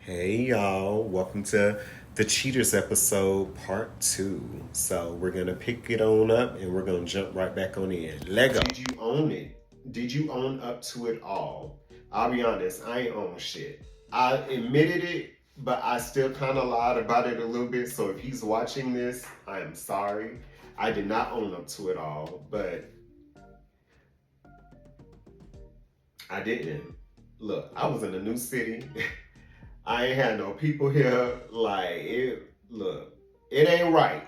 Hey y'all, welcome to the Cheaters episode part 2. So we're gonna pick it on up and we're gonna jump right back on in. Lego. Did you own it? Did you own up to it all? I'll be honest, I ain't own shit. I admitted it, but I still kind of lied about it a little bit. So if he's watching this, I am sorry. I did not own up to it all, but I didn't. Look, I was in a new city. I ain't had no people here. Like it, look, it ain't right,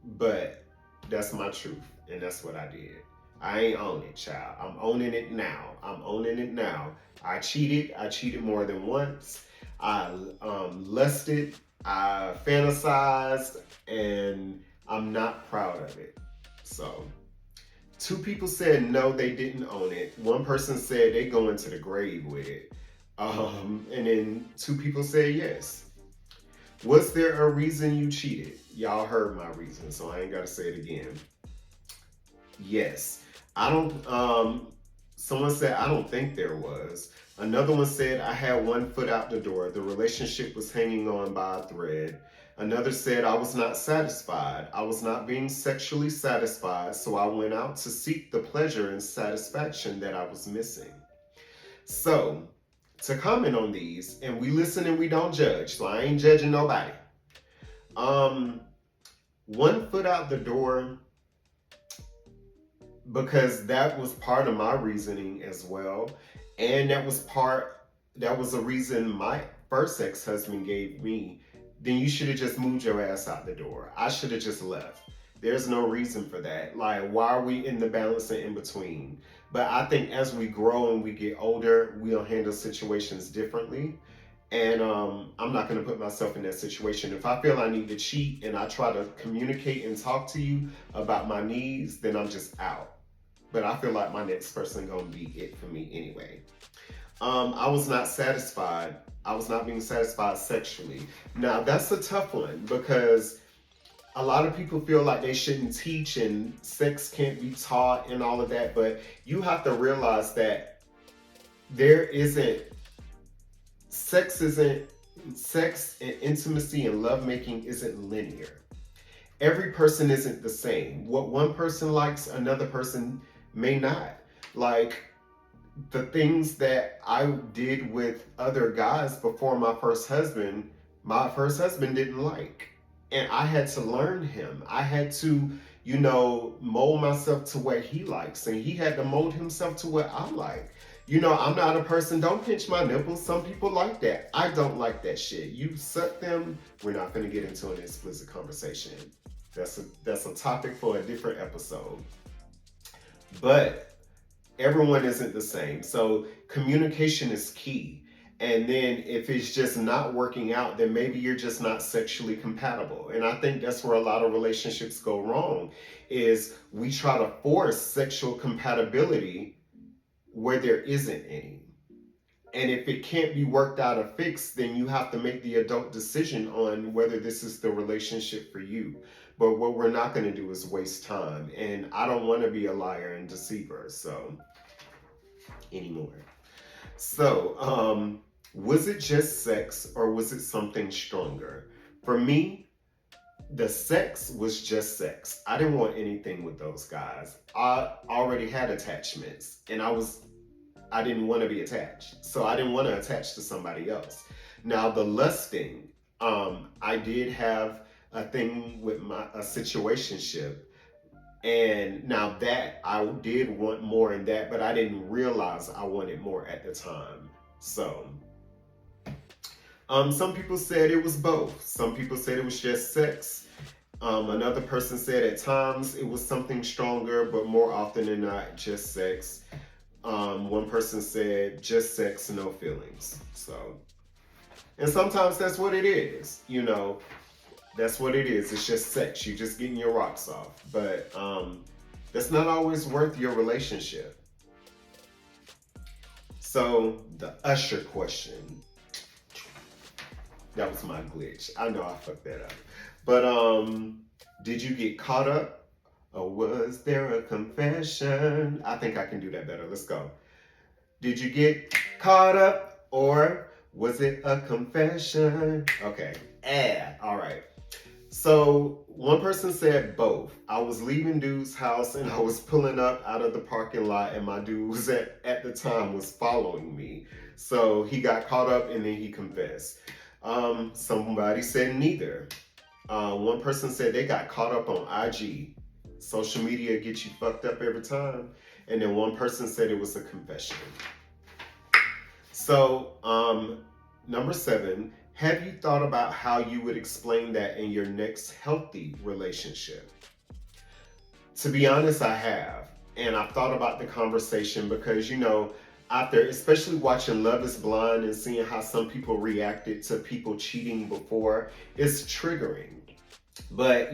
but that's my truth, and that's what I did. I ain't own it, child. I'm owning it now. I'm owning it now. I cheated. I cheated more than once. I lusted. I fantasized, and I'm not proud of it. So, two people said no, they didn't own it. One person said they go into the grave with it. And then two people said yes. Was there a reason you cheated? Y'all heard my reason, so I ain't gotta say it again. Yes. I don't someone said I don't think there was. Another one said I had one foot out the door. The relationship was hanging on by a thread. Another said I was not satisfied. I was not being sexually satisfied, so I went out to seek the pleasure and satisfaction that I was missing. So, to comment on these, and we listen and we don't judge, so I ain't judging nobody. Um, One foot out the door, because that was part of my reasoning as well, and that was a reason my first ex-husband gave me. Then you should have just moved your ass out the door. I should have just left. There's no reason for that. Like, why are we in the balancing in between? But I think as we grow and we get older, we'll handle situations differently. And I'm not going to put myself in that situation. If I feel I need to cheat and I try to communicate and talk to you about my needs, then I'm just out. But I feel like my next person going to be it for me anyway. I was not satisfied. I was not being satisfied sexually. Now, that's a tough one because a lot of people feel like they shouldn't teach and sex can't be taught and all of that, but you have to realize that there isn't isn't sex and intimacy and lovemaking isn't linear. Every person isn't the same. What one person likes, another person may not. Like the things that I did with other guys before my first husband didn't like. And I had to learn him. I had to, mold myself to what he likes. And he had to mold himself to what I like. I'm not a person, don't pinch my nipples. Some people like that. I don't like that shit. You suck them. We're not going to get into an explicit conversation. That's a topic for a different episode. But everyone isn't the same. So communication is key. And then if it's just not working out, then maybe you're just not sexually compatible. And I think that's where a lot of relationships go wrong is we try to force sexual compatibility where there isn't any. And if it can't be worked out or fixed, then you have to make the adult decision on whether this is the relationship for you. But what we're not going to do is waste time. And I don't want to be a liar and deceiver, anymore. So, was it just sex or was it something stronger? For me, the sex was just sex. I didn't want anything with those guys. I already had attachments and I didn't want to be attached. So I didn't want to attach to somebody else. Now the lusting, I did have a thing with a situationship. And now that I did want more in that, but I didn't realize I wanted more at the time. So, some people said it was both. Some people said it was just sex. Another person said at times it was something stronger, but more often than not, just sex. One person said just sex, no feelings. So, and sometimes that's what it is, That's what it is. It's just sex. You're just getting your rocks off. But that's not always worth your relationship. So the usher question. That was my glitch. I know I fucked that up. But did you get caught up? Or was there a confession? I think I can do that better. Let's go. Did you get caught up or Was it a confession? Okay. All right. So one person said both. I was leaving dude's house and I was pulling up out of the parking lot, and my dude was at the time was following me. So he got caught up and then he confessed. Somebody said neither. One person said they got caught up on IG. Social media gets you fucked up every time. And then one person said it was a confession. So, number 7, have you thought about how you would explain that in your next healthy relationship? To be honest, I have. And I've thought about the conversation because, after especially watching Love is Blind and seeing how some people reacted to people cheating before, it's triggering. But,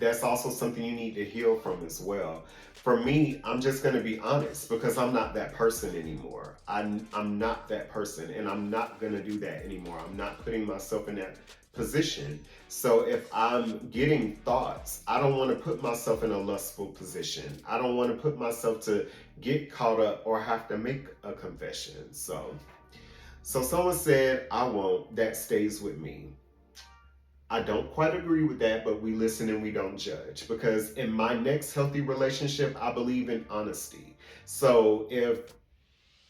that's also something you need to heal from as well. For me, I'm just going to be honest because I'm not that person anymore. I'm not that person, and I'm not going to do that anymore. I'm not putting myself in that position. So if I'm getting thoughts, I don't want to put myself in a lustful position. I don't want to put myself to get caught up or have to make a confession. So someone said, I won't. That stays with me. I don't quite agree with that, but we listen and we don't judge. Because in my next healthy relationship, I believe in honesty. So if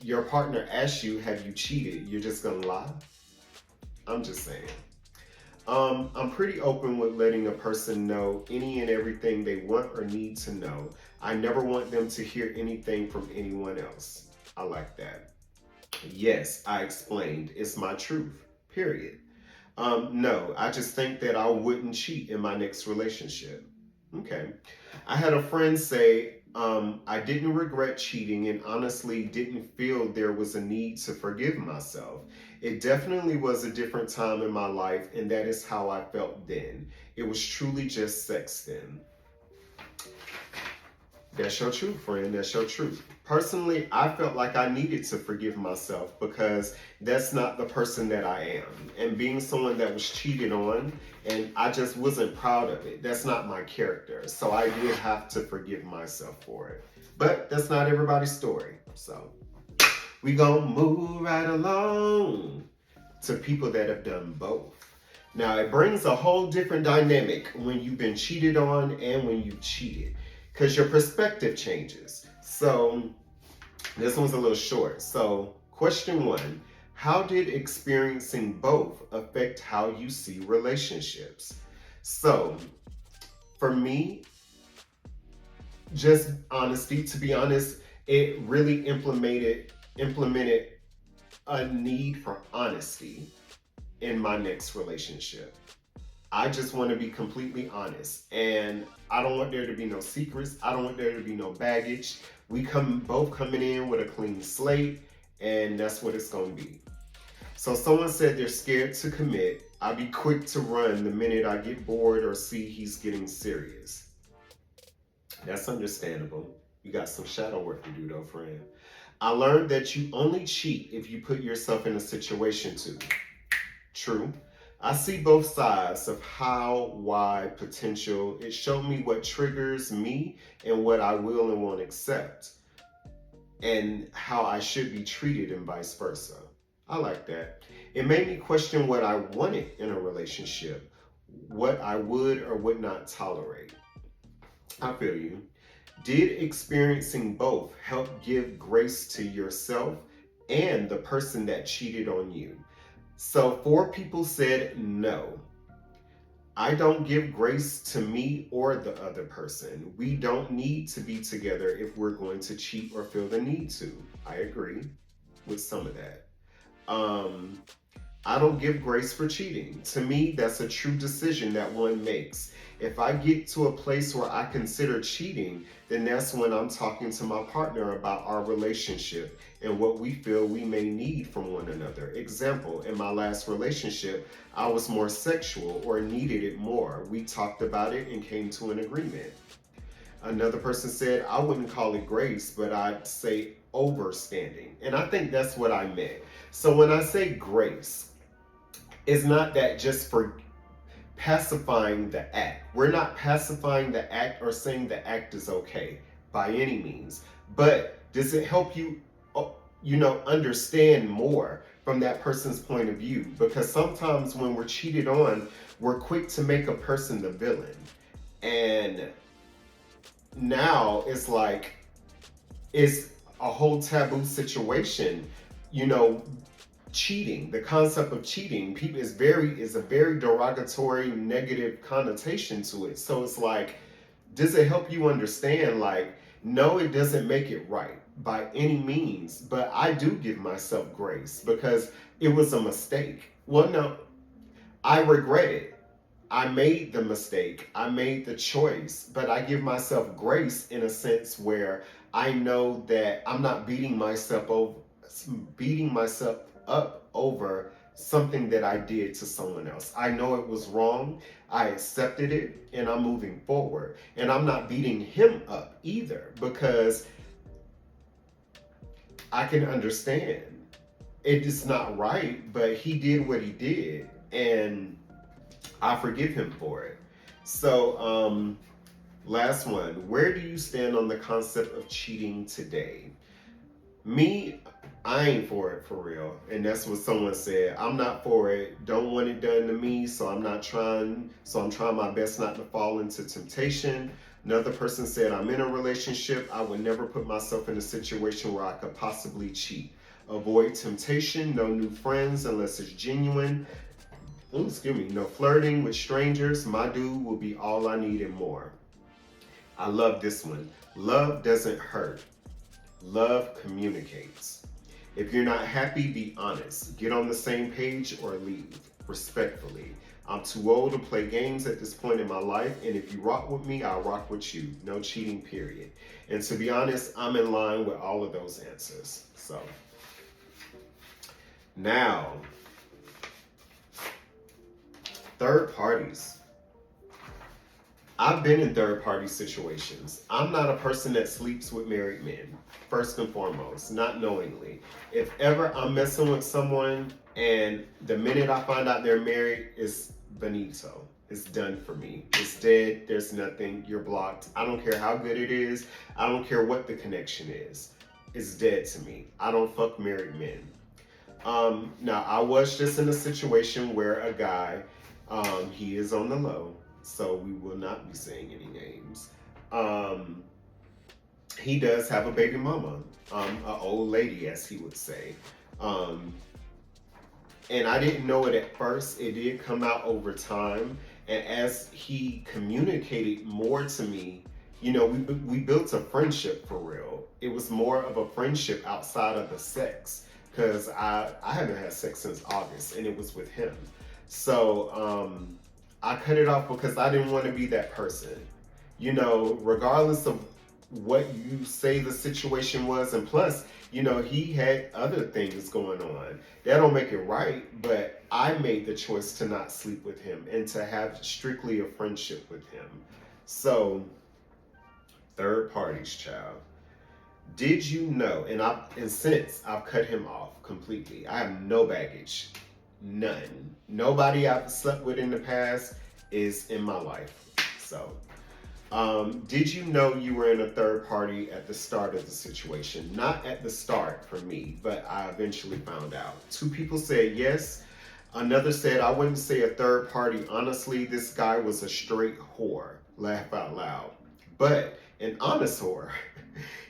your partner asks you, have you cheated? You're just gonna lie? I'm just saying. I'm pretty open with letting a person know any and everything they want or need to know. I never want them to hear anything from anyone else. I like that. Yes, I explained. It's my truth. Period. No, I just think that I wouldn't cheat in my next relationship. Okay. I had a friend say, I didn't regret cheating and honestly didn't feel there was a need to forgive myself. It definitely was a different time in my life, and that is how I felt then. It was truly just sex then. That's your truth, friend. That's your truth. Personally, I felt like I needed to forgive myself because that's not the person that I am. And being someone that was cheated on, and I just wasn't proud of it. That's not my character. So I did have to forgive myself for it. But that's not everybody's story. So we gonna move right along to people that have done both. Now, it brings a whole different dynamic when you've been cheated on and when you've cheated, because your perspective changes. So this one's a little short. So question 1, how did experiencing both affect how you see relationships? So for me, just honesty, to be honest, it really implemented a need for honesty in my next relationship. I just want to be completely honest, and I don't want there to be no secrets. I don't want there to be no baggage. We both coming in with a clean slate, and that's what it's gonna be. So someone said they're scared to commit. I'll be quick to run the minute I get bored or see he's getting serious. That's understandable. You got some shadow work to do though, friend. I learned that you only cheat if you put yourself in a situation to. True. I see both sides of how, why, potential. It showed me what triggers me and what I will and won't accept, and how I should be treated and vice versa. I like that. It made me question what I wanted in a relationship, what I would or would not tolerate. I feel you. Did experiencing both help give grace to yourself and the person that cheated on you? So 4 people said no. I don't give grace to me or the other person. We don't need to be together if we're going to cheat or feel the need to. I agree with some of that. I don't give grace for cheating. To me, that's a true decision that one makes. If I get to a place where I consider cheating, then that's when I'm talking to my partner about our relationship and what we feel we may need from one another. Example, in my last relationship, I was more sexual or needed it more. We talked about it and came to an agreement. Another person said, I wouldn't call it grace, but I'd say overstanding. And I think that's what I meant. So when I say grace, it's not that just for pacifying the act. We're not pacifying the act or saying the act is okay by any means. But does it help you, understand more? from that person's point of view. Because sometimes when we're cheated on, we're quick to make a person the villain. And now it's like, it's a whole taboo situation. You know, cheating, the concept of cheating, people is a very derogatory, negative connotation to it. So it's like, does it help you understand? Like, no, it doesn't make it right by any means, but I do give myself grace because it was a mistake. Well, no, I regret it. I made the mistake. I made the choice, but I give myself grace in a sense where I know that I'm not beating myself up over something that I did to someone else. I know it was wrong. I accepted it and I'm moving forward. And I'm not beating him up either because I can understand it is not right, but he did what he did and I forgive him for it. So, last one. Where do you stand on the concept of cheating today? Me, I ain't for it for real. And that's what someone said. I'm not for it. Don't want it done to me, so I'm not trying. So I'm trying my best not to fall into temptation. Another person said, I'm in a relationship. I would never put myself in a situation where I could possibly cheat. Avoid temptation, no new friends unless it's genuine. Ooh, excuse me, no flirting with strangers. My dude will be all I need and more. I love this one. Love doesn't hurt. Love communicates. If you're not happy, be honest. Get on the same page or leave, respectfully. I'm too old to play games at this point in my life, and if you rock with me, I'll rock with you. No cheating, period. And to be honest, I'm in line with all of those answers. So, now, third parties. I've been in third party situations. I'm not a person that sleeps with married men, first and foremost, not knowingly. If ever I'm messing with someone and the minute I find out they're married, it's benito. It's done for me. It's dead. There's nothing. You're blocked. I don't care how good it is. I don't care what the connection is. It's dead to me. I don't fuck married men. Now, I was just in a situation where a guy, he is on the low, so we will not be saying any names. Um, he does have a baby mama, an old lady, as he would say. Um, and I didn't know it at first. It did come out over time. And as he communicated more to me, you know, we built a friendship for real. It was more of a friendship outside of the sex because I haven't had sex since August and it was with him. So I cut it off because I didn't want to be that person. You know, regardless of what you say the situation was, and plus, you know, he had other things going on. That don't make it right, but I made the choice to not sleep with him and to have strictly a friendship with him. So, third parties, child. Did you know, and since I've cut him off completely, I have no baggage. None. Nobody I've slept with in the past is in my life. So, did you know you were in a third party at the start of the situation? Not at the start for me, but I eventually found out. Two people said yes. Another said, I wouldn't say a third party. Honestly, this guy was a straight whore. Laugh out loud. But an honest whore.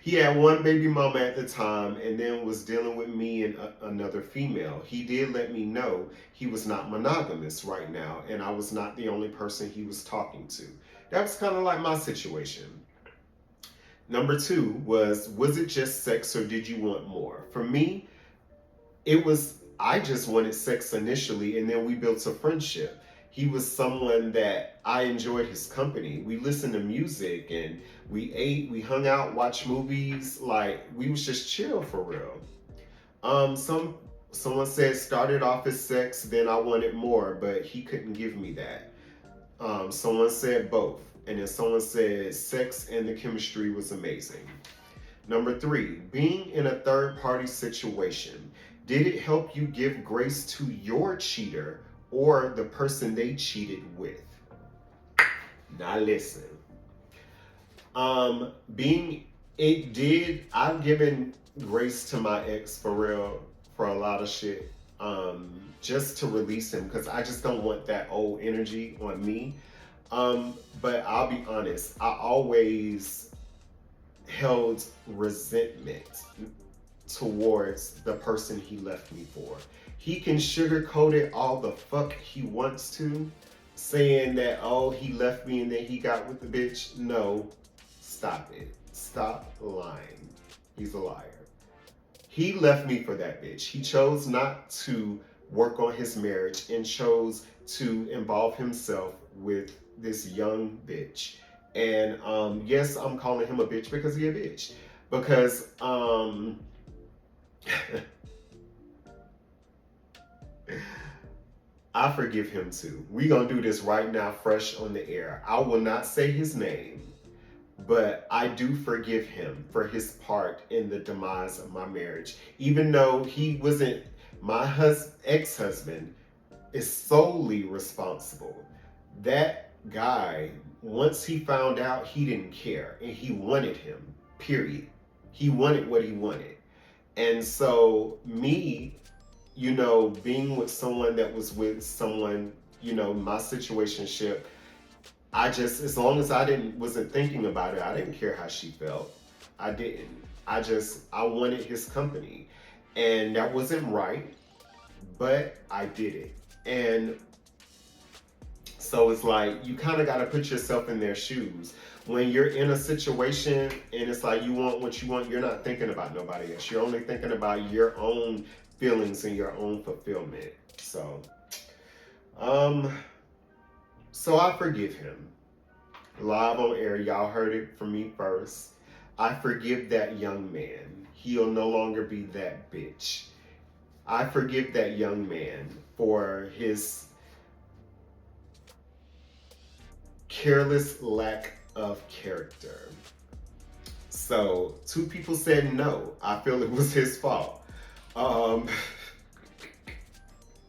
He had one baby mama at the time and then was dealing with me and another female. He did let me know he was not monogamous right now and I was not the only person he was talking to. That was kind of like my situation. Number two was it just sex or did you want more? For me, I just wanted sex initially and then we built a friendship. He was someone that I enjoyed his company. We listened to music and we ate, we hung out, watched movies. Like, we was just chill for real. Someone said started off as sex, then I wanted more, but he couldn't give me that. Someone said both. And then someone said sex and the chemistry was amazing. Number three, being in a third party situation. Did it help you give grace to your cheater or the person they cheated with? Now listen. I've given grace to my ex for real for a lot of shit. just to release him because I just don't want that old energy on me. But I'll be honest, I always held resentment towards the person he left me for. He can sugarcoat it all the fuck he wants to, saying that, oh, he left me and then he got with the bitch. No, stop it. Stop lying. He's a liar. He left me for that bitch. He chose not to work on his marriage and chose to involve himself with this young bitch. And yes, I'm calling him a bitch because he a bitch. Because I forgive him too. We gonna do this right now, fresh on the air. I will not say his name, but I do forgive him for his part in the demise of my marriage. Even though he wasn't my ex-husband, is solely responsible. That guy, once he found out, he didn't care and he wanted him. Period. He wanted what he wanted. And so me, being with someone that was with someone, my situationship, I just, as long as I wasn't thinking about it, I didn't care how she felt. I didn't. I wanted his company. And that wasn't right, but I did it. And so it's like, you kind of got to put yourself in their shoes. When you're in a situation and it's like you want what you want, you're not thinking about nobody else. You're only thinking about your own feelings and your own fulfillment. Um, so I forgive him. Live on air, y'all heard it from me first. I forgive that young man. He'll no longer be that bitch. I forgive that young man for his careless lack of character. So, two people said no. I feel it was his fault. Um,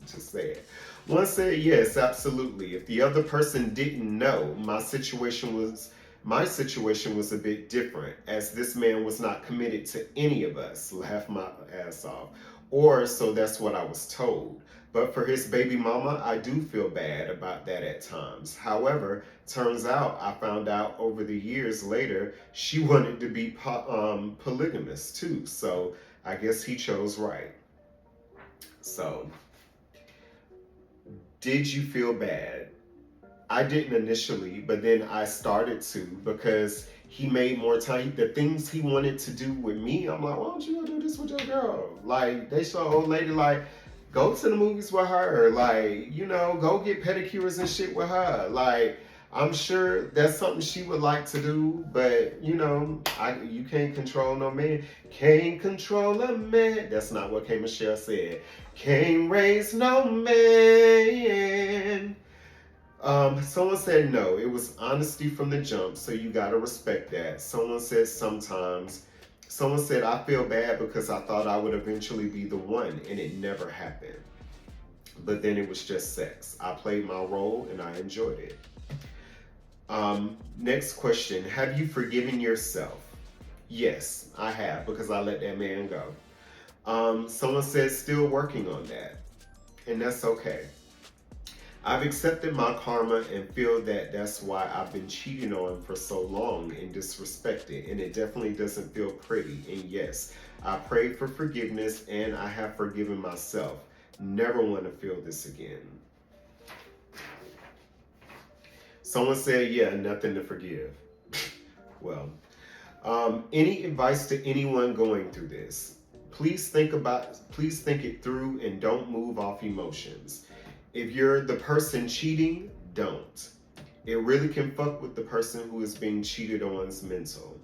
just say it. One said yes, absolutely. If the other person didn't know, my situation was a bit different, as this man was not committed to any of us. Laugh my ass off. Or so that's what I was told. But for his baby mama, I do feel bad about that at times. However, turns out I found out over the years later she wanted to be polygamous too. So I guess he chose right. So, did you feel bad? I didn't initially, but then I started to because he made more time. The things he wanted to do with me, I'm like, why don't you go do this with your girl? Like, they saw old lady, like, go to the movies with her. Like, go get pedicures and shit with her. Like, I'm sure that's something she would like to do, but, you can't control no man. Can't control a man. That's not what K. Michelle said. Can't raise no man. Someone said no. It was honesty from the jump, so you gotta respect that. Someone said sometimes. Someone said I feel bad because I thought I would eventually be the one, and it never happened. But then it was just sex. I played my role and I enjoyed it. Next question. Have you forgiven yourself? Yes, I have, because I let that man go. Someone says still working on that, and that's okay. I've accepted my karma and feel that that's why I've been cheating on for so long and disrespected, and it definitely doesn't feel pretty. And yes, I prayed for forgiveness and I have forgiven myself. Never want to feel this again. Someone said, yeah, nothing to forgive. Well, any advice to anyone going through this? Please think it through and don't move off emotions. If you're the person cheating, don't. It really can fuck with the person who is being cheated on's mental.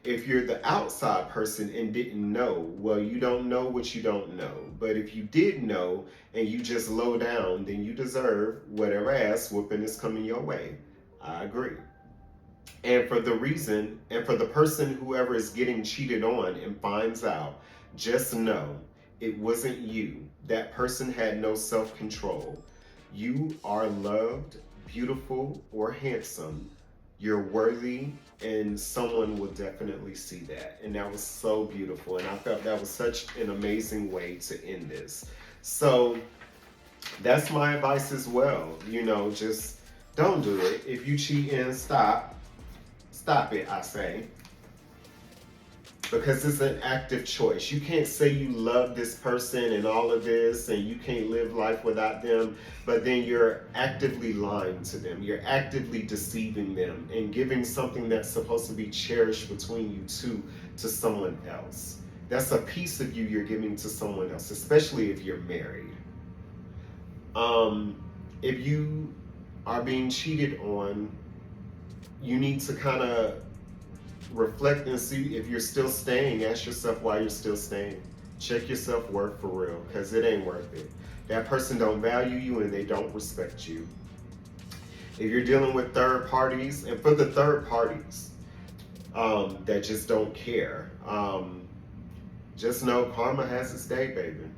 If you're the outside person and didn't know, well, you don't know what you don't know. But if you did know and you just low down, then you deserve whatever ass whooping is coming your way. I agree. And for the person whoever is getting cheated on and finds out, just know it wasn't you. That person had no self-control. You are loved, beautiful, or handsome. You're worthy, and someone will definitely see that. And that was so beautiful. And I felt that was such an amazing way to end this. So that's my advice as well. You know, just don't do it. If you cheat, and stop it, I say. Because it's an active choice. You can't say you love this person and all of this and you can't live life without them, but then you're actively lying to them. You're actively deceiving them and giving something that's supposed to be cherished between you two to someone else. That's a piece of you you're giving to someone else, especially if you're married. If you are being cheated on, you need to kind of reflect and see if you're still staying. Ask yourself why you're still staying. Check your self-worth for real, because it ain't worth it. That person don't value you and they don't respect you. If you're dealing with third parties, and for the third parties that just don't care, just know karma has its day, baby.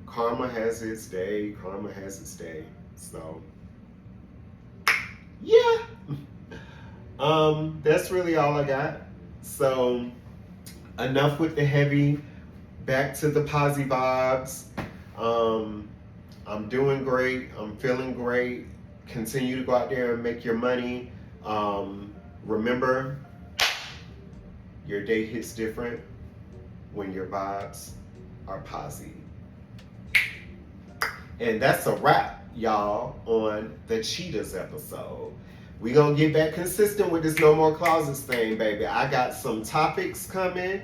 Karma has its day. Karma has its day. So, yeah. That's really all I got. So, enough with the heavy. Back to the posy vibes. I'm doing great. I'm feeling great. Continue to go out there and make your money. Remember, your day hits different when your vibes are posy. And that's a wrap, y'all, on the Cheetahs episode. We gonna get back consistent with this no more closets thing, baby. I got some topics coming.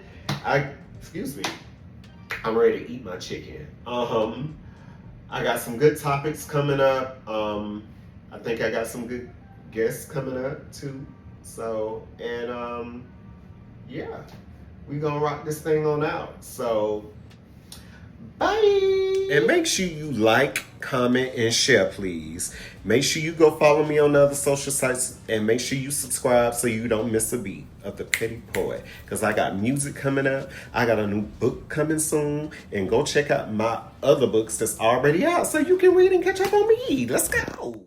Excuse me. I'm ready to eat my chicken. I got some good topics coming up. I think I got some good guests coming up too. So, and yeah, we gonna rock this thing on out. So, bye. And make sure you like, comment, and share, please. Make sure you go follow me on the other social sites and make sure you subscribe so you don't miss a beat of the Petty Poet. Because I got music coming up. I got a new book coming soon. And go check out my other books that's already out so you can read and catch up on me. Let's go.